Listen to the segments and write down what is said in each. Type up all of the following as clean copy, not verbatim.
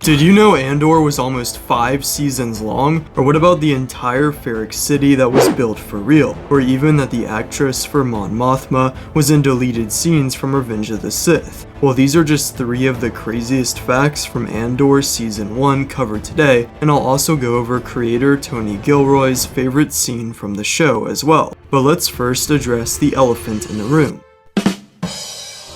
Did you know Andor was almost 5 seasons long? Or what about the entire Ferric City that was built for real? Or even that the actress for Mon Mothma was in deleted scenes from Revenge of the Sith? Well, these are just 3 of the craziest facts from Andor Season 1 covered today, and I'll also go over creator Tony Gilroy's favorite scene from the show as well. But let's first address the elephant in the room.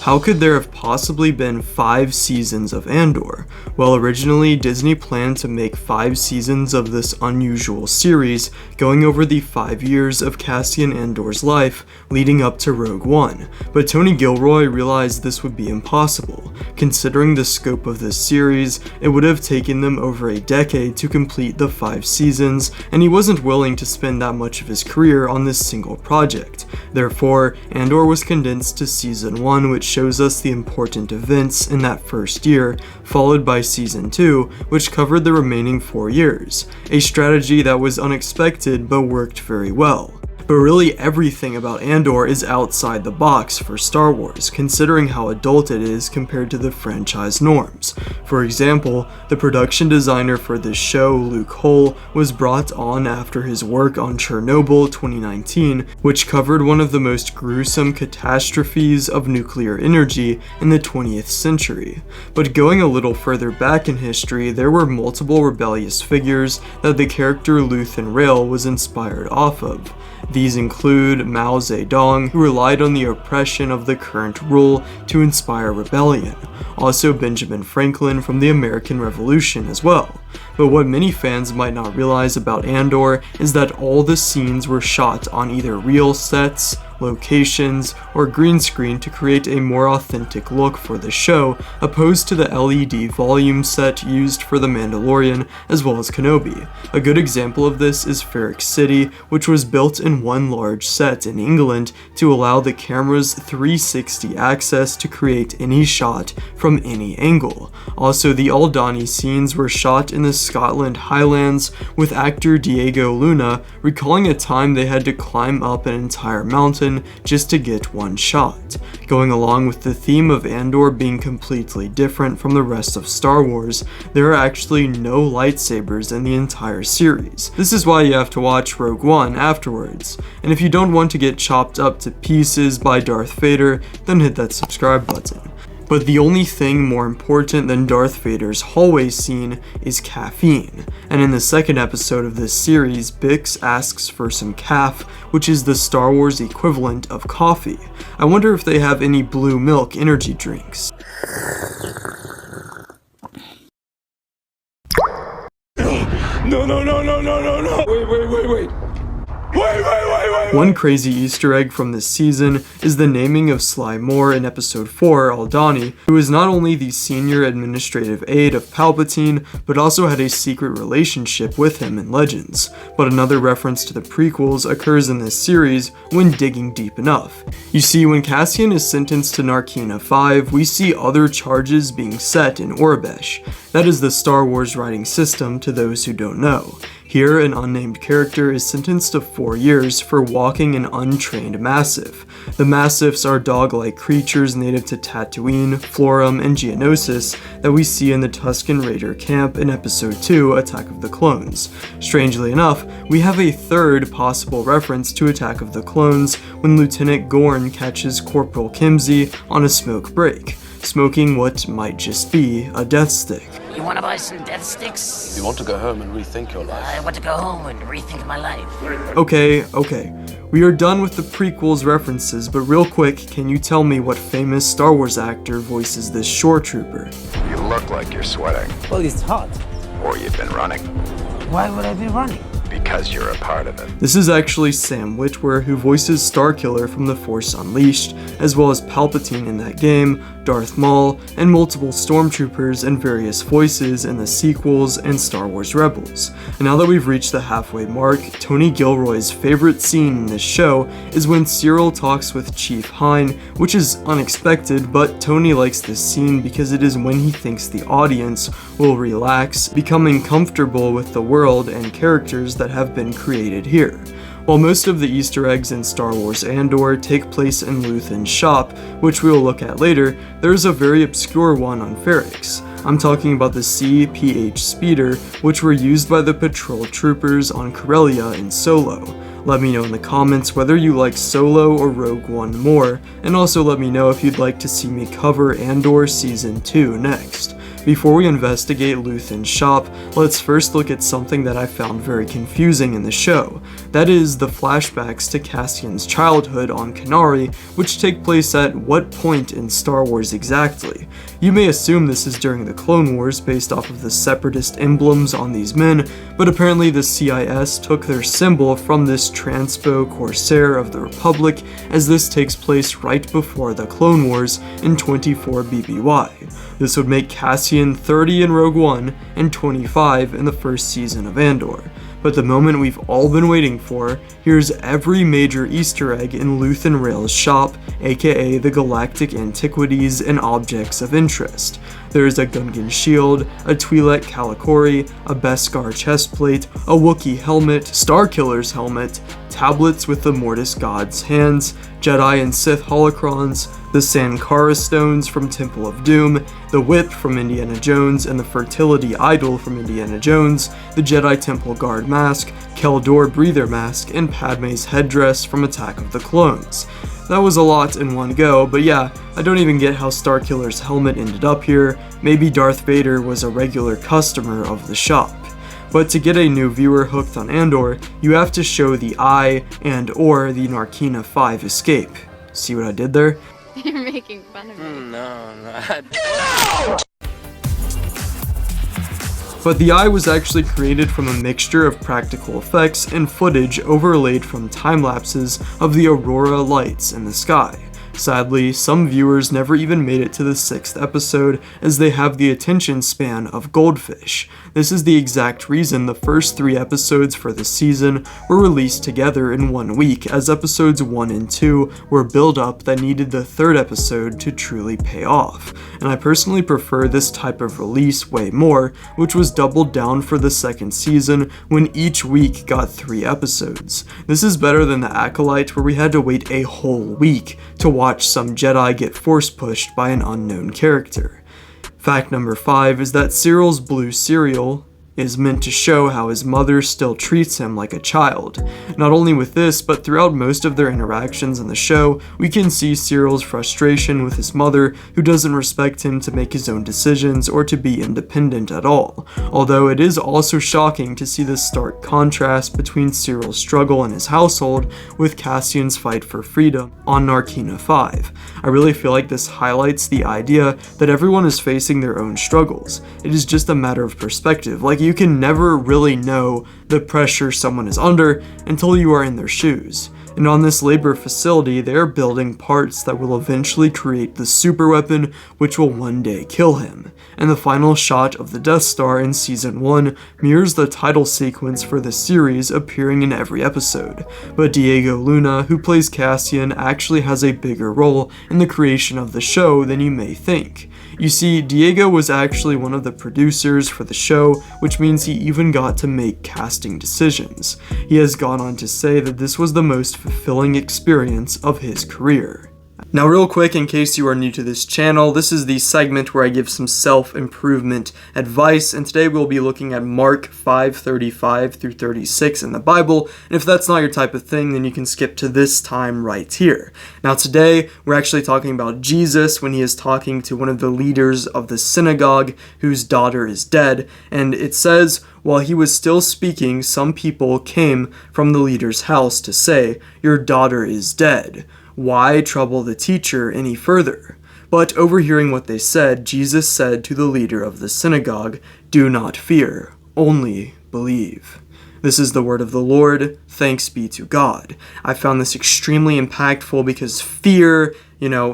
How could there have possibly been 5 seasons of Andor? Well, originally Disney planned to make 5 seasons of this unusual series, going over the 5 years of Cassian Andor's life leading up to Rogue One, but Tony Gilroy realized this would be impossible. Considering the scope of this series, it would have taken them over a decade to complete the 5 seasons, and he wasn't willing to spend that much of his career on this single project. Therefore, Andor was condensed to Season 1, which shows us the important events in that first year, followed by Season 2, which covered the remaining 4 years, a strategy that was unexpected but worked very well. But really everything about Andor is outside the box for Star Wars, considering how adult it is compared to the franchise norms. For example, the production designer for this show, Luke Hull, was brought on after his work on Chernobyl 2019, which covered one of the most gruesome catastrophes of nuclear energy in the 20th century. But going a little further back in history, there were multiple rebellious figures that the character Luthen Rael was inspired off of. These include Mao Zedong, who relied on the oppression of the current rule to inspire rebellion. Also Benjamin Franklin from the American Revolution as well. But what many fans might not realize about Andor is that all the scenes were shot on either real sets, locations, or green screen to create a more authentic look for the show, opposed to the LED volume set used for The Mandalorian as well as Kenobi. A good example of this is Ferric City, which was built in one large set in England to allow the camera's 360 access to create any shot from any angle. Also, the Aldhani scenes were shot in the Scotland Highlands, with actor Diego Luna recalling a time they had to climb up an entire mountain just to get one shot. Going along with the theme of Andor being completely different from the rest of Star Wars, there are actually no lightsabers in the entire series. This is why you have to watch Rogue One afterwards. And if you don't want to get chopped up to pieces by Darth Vader, then hit that subscribe button. But the only thing more important than Darth Vader's hallway scene is caffeine. And in the second episode of this series, Bix asks for some caf, which is the Star Wars equivalent of coffee. I wonder if they have any blue milk energy drinks. No. Wait. One crazy Easter egg from this season is the naming of Sly Moore in episode 4, Aldhani, who is not only the senior administrative aide of Palpatine, but also had a secret relationship with him in Legends. But another reference to the prequels occurs in this series when digging deep enough. You see, when Cassian is sentenced to Narkina 5, we see other charges being set in Orabesh. That is the Star Wars writing system to those who don't know. Here, an unnamed character is sentenced to 4 years for walking an untrained Massif. The Massifs are dog-like creatures native to Tatooine, Florum, and Geonosis that we see in the Tusken Raider camp in Episode 2, Attack of the Clones. Strangely enough, we have a third possible reference to Attack of the Clones when Lieutenant Gorn catches Corporal Kimsey on a smoke break, smoking what might just be a death stick. You want to buy some death sticks? You want to go home and rethink your life? I want to go home and rethink my life. Okay. We are done with the prequels references, but real quick, can you tell me what famous Star Wars actor voices this shore trooper? You look like you're sweating. Well, it's hot. Or you've been running. Why would I be running? Because you're a part of it. This is actually Sam Witwer, who voices Starkiller from The Force Unleashed, as well as Palpatine in that game, Darth Maul, and multiple stormtroopers and various voices in the sequels and Star Wars Rebels. And now that we've reached the halfway mark, Tony Gilroy's favorite scene in this show is when Cyril talks with Chief Hyne, which is unexpected, but Tony likes this scene because it is when he thinks the audience will relax, becoming comfortable with the world and characters that have been created here. While most of the Easter eggs in Star Wars Andor take place in Luthen's shop, which we will look at later, there is a very obscure one on Ferrix. I'm talking about the CPH speeder, which were used by the patrol troopers on Corellia in Solo. Let me know in the comments whether you like Solo or Rogue One more, and also let me know if you'd like to see me cover Andor Season 2 next. Before we investigate Luthen's shop, let's first look at something that I found very confusing in the show. That is the flashbacks to Cassian's childhood on Kenari, which take place at what point in Star Wars exactly? You may assume this is during the Clone Wars based off of the separatist emblems on these men, but apparently the CIS took their symbol from this transpo Corsair of the Republic, as this takes place right before the Clone Wars in 24 BBY. This would make Cassian 30 in Rogue One and 25 in the first season of Andor. But the moment we've all been waiting for, here's every major Easter egg in Luthen Rael's shop, aka the Galactic Antiquities and Objects of Interest. There's a Gungan shield, a Twi'lek Kalikori, a Beskar chestplate, a Wookiee helmet, Starkiller's helmet, tablets with the Mortis God's hands, Jedi and Sith holocrons, the Sankara stones from Temple of Doom, the whip from Indiana Jones and the fertility idol from Indiana Jones, the Jedi Temple Guard mask, Keldor breather mask, and Padme's headdress from Attack of the Clones. That was a lot in one go, but yeah, I don't even get how Starkiller's helmet ended up here. Maybe Darth Vader was a regular customer of the shop. But to get a new viewer hooked on Andor, you have to show the Eye and/or the Narkina 5 escape. See what I did there? You're making fun of me. No. But the Eye was actually created from a mixture of practical effects and footage overlaid from time lapses of the aurora lights in the sky. Sadly, some viewers never even made it to the 6th episode, as they have the attention span of goldfish. This is the exact reason the first 3 episodes for the season were released together in 1 week, as episodes 1 and 2 were build-up that needed the 3rd episode to truly pay off. And I personally prefer this type of release way more, which was doubled down for the 2nd season when each week got 3 episodes. This is better than the Acolyte, where we had to wait a whole week to watch some Jedi get force pushed by an unknown character. Fact number 5 is that Cyril's blue cereal is meant to show how his mother still treats him like a child. Not only with this, but throughout most of their interactions in the show, we can see Cyril's frustration with his mother, who doesn't respect him to make his own decisions or to be independent at all. Although it is also shocking to see the stark contrast between Cyril's struggle in his household with Cassian's fight for freedom on Narkina 5. I really feel like this highlights the idea that everyone is facing their own struggles. It is just a matter of perspective. Like, you can never really know the pressure someone is under until you are in their shoes. And on this labor facility, they are building parts that will eventually create the super weapon, which will one day kill him. And the final shot of the Death Star in Season 1 mirrors the title sequence for the series appearing in every episode. But Diego Luna, who plays Cassian, actually has a bigger role in the creation of the show than you may think. You see, Diego was actually one of the producers for the show, which means he even got to make casting decisions. He has gone on to say that this was the most fulfilling experience of his career. Now real quick, in case you are new to this channel, this is the segment where I give some self-improvement advice, and today we'll be looking at Mark 5:35 through 36 in the Bible, and if that's not your type of thing, then you can skip to this time right here. Now today, we're actually talking about Jesus when he is talking to one of the leaders of the synagogue whose daughter is dead, and it says, "While he was still speaking, some people came from the leader's house to say, 'Your daughter is dead. Why trouble the teacher any further?' But overhearing what they said, Jesus said to the leader of the synagogue, 'Do not fear, only believe.'" This is the word of the Lord. Thanks be to God. I found this extremely impactful because fear,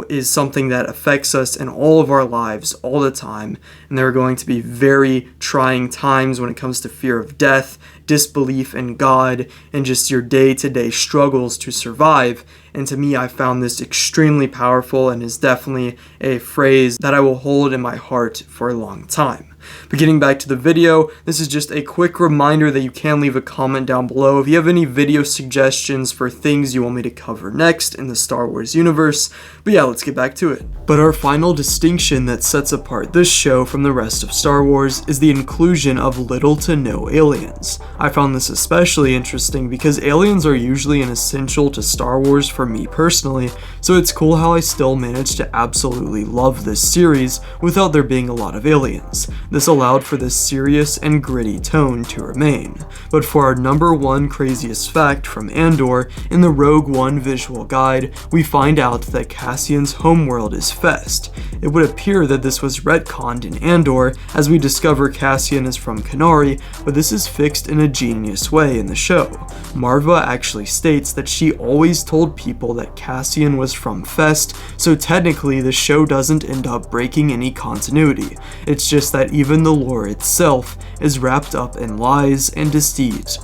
is something that affects us in all of our lives all the time. And there are going to be very trying times when it comes to fear of death, disbelief in God, and just your day-to-day struggles to survive. And to me, I found this extremely powerful and is definitely a phrase that I will hold in my heart for a long time. But getting back to the video, this is just a quick reminder that you can leave a comment down below if you have any video suggestions for things you want me to cover next in the Star Wars universe. But yeah, let's get back to it. But our final distinction that sets apart this show from the rest of Star Wars is the inclusion of little to no aliens. I found this especially interesting because aliens are usually an essential to Star Wars for me personally, so it's cool how I still managed to absolutely love this series without there being a lot of aliens. This allowed for this serious and gritty tone to remain. But for our number one craziest fact from Andor, in the Rogue One visual guide, we find out that Cassian's homeworld is Fest. It would appear that this was retconned in Andor, as we discover Cassian is from Kenari, but this is fixed in a genius way in the show. Marva actually states that she always told people that Cassian was from Fest, so technically the show doesn't end up breaking any continuity. It's just that even the lore itself is wrapped up in lies and deceit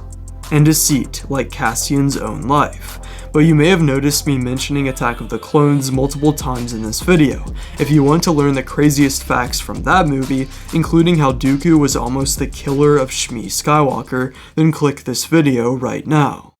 like Cassian's own life. But you may have noticed me mentioning Attack of the Clones multiple times in this video. If you want to learn the craziest facts from that movie, including how Dooku was almost the killer of Shmi Skywalker, then click this video right now.